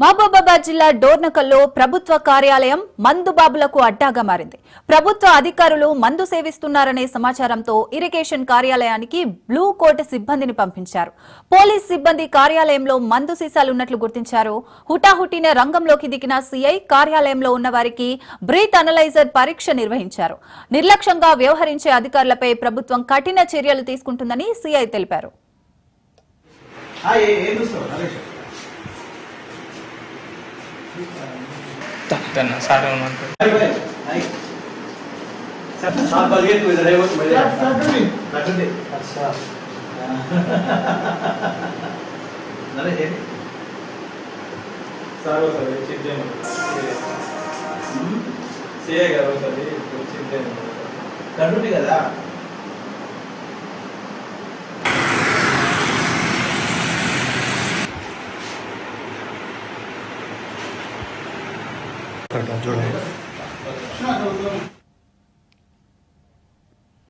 మహబూబాబాద్ జిల్లా డోర్నకల్లో ప్రభుత్వ కార్యాలయం మందుబాబులకు అడ్డాగా మారింది. ప్రభుత్వ అధికారులు మందు సేవిస్తున్నారనే సమాచారంతో ఇరిగేషన్ కార్యాలయానికి బ్లూ కోట్ సిబ్బందిని పంపించారు. పోలీస్ సిబ్బంది కార్యాలయంలో మందు సీసాలున్నట్లు గుర్తించారు. హుటాహుటిన రంగంలోకి దిగిన సీఐ కార్యాలయంలో ఉన్న వారికి బ్రీత్ అనలైజర్ పరీక్ష నిర్వహించారు. నిర్లక్ష్యంగా వ్యవహరించే అధికారులపై ప్రభుత్వం కఠిన చర్యలు తీసుకుంటుందని సీఐ తెలిపారు. కదా जोड़ा